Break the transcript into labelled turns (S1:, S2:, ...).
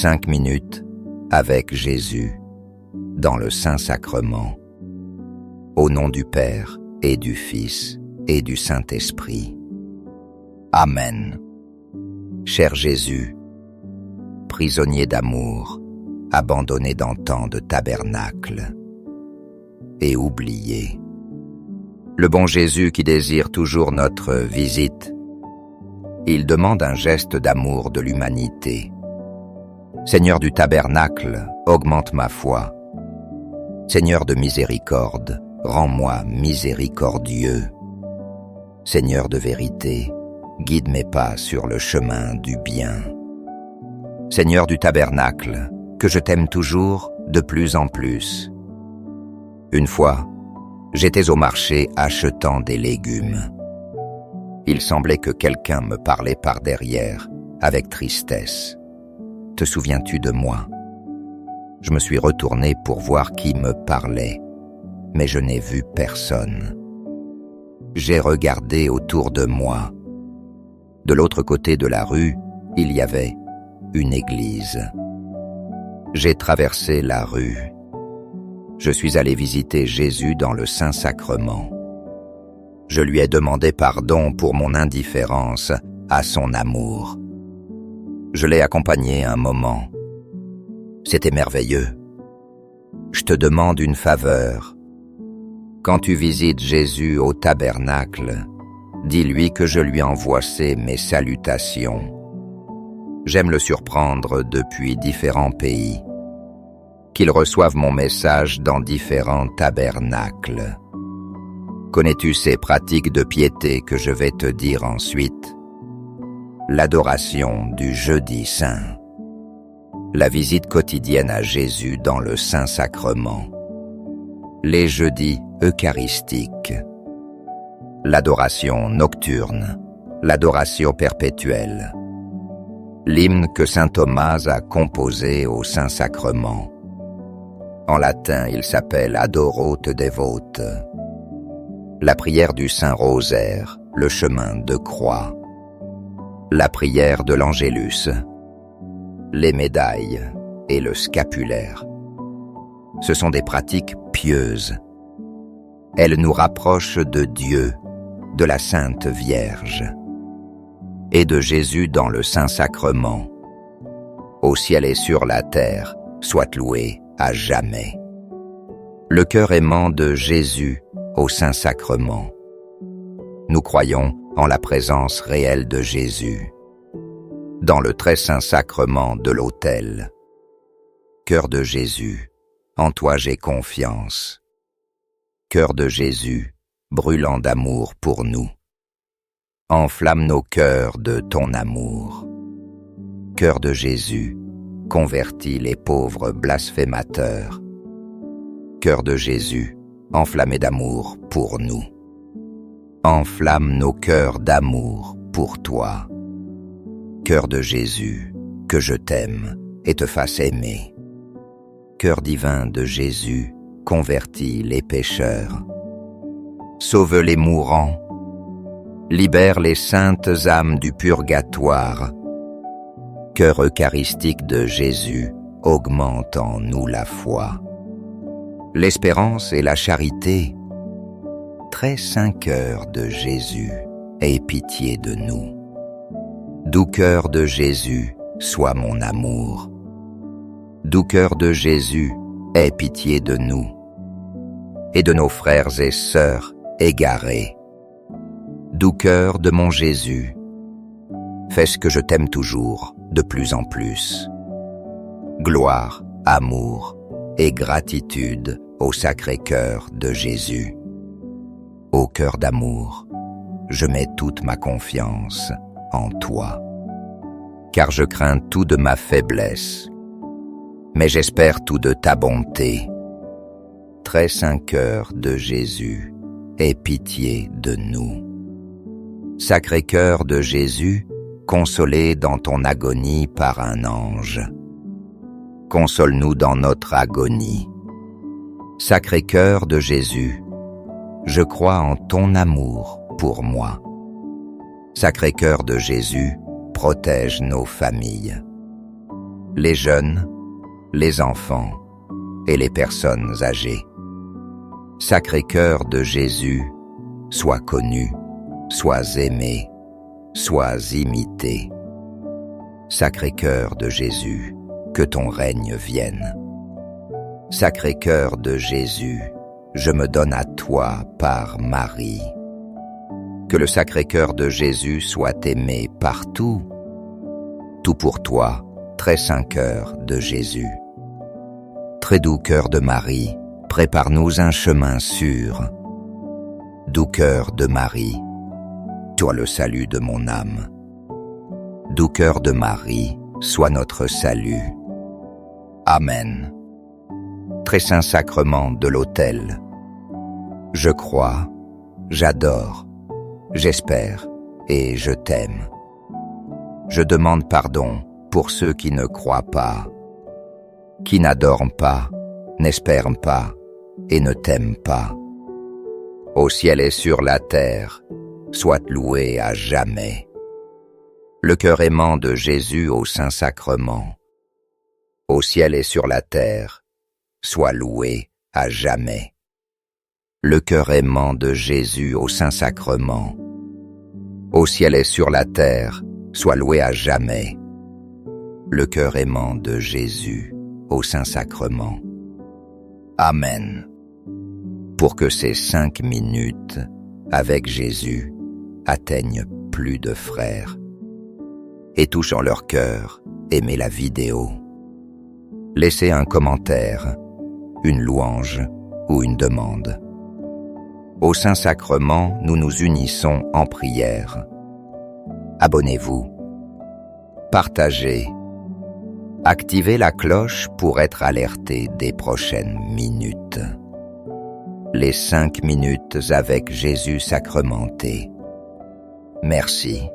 S1: 5 minutes avec Jésus dans le Saint-Sacrement. Au nom du Père et du Fils et du Saint-Esprit. Amen. Cher Jésus, prisonnier d'amour, abandonné dans tant de tabernacles et oublié. Le bon Jésus qui désire toujours notre visite, il demande un geste d'amour de l'humanité. Seigneur du tabernacle, augmente ma foi. Seigneur de miséricorde, rends-moi miséricordieux. Seigneur de vérité, guide mes pas sur le chemin du bien. Seigneur du tabernacle, que je t'aime toujours de plus en plus. Une fois, j'étais au marché achetant des légumes. Il semblait que quelqu'un me parlait par derrière, avec tristesse. « Te souviens-tu de moi ?» Je me suis retourné pour voir qui me parlait, mais je n'ai vu personne. J'ai regardé autour de moi. De l'autre côté de la rue, il y avait une église. J'ai traversé la rue. Je suis allé visiter Jésus dans le Saint-Sacrement. Je lui ai demandé pardon pour mon indifférence à son amour. Je l'ai accompagné un moment. C'était merveilleux. Je te demande une faveur. Quand tu visites Jésus au tabernacle, dis-lui que je lui envoie mes salutations. J'aime le surprendre depuis différents pays. Qu'il reçoive mon message dans différents tabernacles. Connais-tu ces pratiques de piété que je vais te dire ensuite? L'adoration du jeudi saint. La visite quotidienne à Jésus dans le Saint-Sacrement. Les jeudis eucharistiques. L'adoration nocturne. L'adoration perpétuelle. L'hymne que saint Thomas a composé au Saint-Sacrement. En latin, il s'appelle Adoro te devote. La prière du Saint-Rosaire, le chemin de croix. La prière de l'Angélus. Les médailles et le scapulaire. Ce sont des pratiques pieuses. Elles nous rapprochent de Dieu, de la Sainte Vierge et de Jésus dans le Saint-Sacrement. Au ciel et sur la terre, soit loué à jamais. Le cœur aimant de Jésus au Saint-Sacrement. Nous croyons en la présence réelle de Jésus dans le très saint sacrement de l'autel. Cœur de Jésus, en toi j'ai confiance. Cœur de Jésus, brûlant d'amour pour nous. Enflamme nos cœurs de ton amour. Cœur de Jésus, convertis les pauvres blasphémateurs. Cœur de Jésus, enflammé d'amour pour nous. Enflamme nos cœurs d'amour pour toi. Cœur de Jésus, que je t'aime et te fasse aimer. Cœur divin de Jésus, convertis les pécheurs. Sauve les mourants. Libère les saintes âmes du purgatoire. Cœur eucharistique de Jésus, augmente en nous la foi. L'espérance et la charité. Très saint cœur de Jésus, aie pitié de nous. Doux cœur de Jésus, sois mon amour. Doux cœur de Jésus, aie pitié de nous et de nos frères et sœurs égarés. Doux cœur de mon Jésus, fais ce que je t'aime toujours de plus en plus. Gloire, amour et gratitude au Sacré-Cœur de Jésus. Ô cœur d'amour, je mets toute ma confiance en toi, car je crains tout de ma faiblesse, mais j'espère tout de ta bonté. Très saint cœur de Jésus, aie pitié de nous. Sacré cœur de Jésus, consolé dans ton agonie par un ange, console-nous dans notre agonie. Sacré cœur de Jésus, je crois en ton amour pour moi. Sacré cœur de Jésus, protège nos familles. les jeunes, les enfants et les personnes âgées. Sacré-Cœur de Jésus, sois connu, sois aimé, sois imité. Sacré-Cœur de Jésus, que ton règne vienne. Sacré-Cœur de Jésus, je me donne à toi par Marie. Que le Sacré-Cœur de Jésus soit aimé partout. Tout pour toi, très saint cœur de Jésus. Très doux cœur de Marie, prépare-nous un chemin sûr. Doux cœur de Marie, toi le salut de mon âme. Doux cœur de Marie, sois notre salut. Amen. Très saint sacrement de l'autel. Je crois, j'adore, j'espère et je t'aime. Je demande pardon pour ceux qui ne croient pas, qui n'adorent pas, n'espèrent pas et ne t'aiment pas. Au ciel et sur la terre, sois loué à jamais. Le cœur aimant de Jésus au Saint-Sacrement. Au ciel et sur la terre, sois loué à jamais. Le cœur aimant de Jésus au Saint-Sacrement. Au ciel et sur la terre, sois loué à jamais. Le cœur aimant de Jésus au Saint-Sacrement. Amen. Pour que ces 5 minutes avec Jésus atteignent plus de frères et touchant leur cœur, aimez la vidéo. Laissez un commentaire, une louange ou une demande. Au Saint-Sacrement, nous nous unissons en prière. Abonnez-vous, partagez, activez la cloche pour être alerté des prochaines minutes. Les 5 minutes avec Jésus sacramenté. Merci.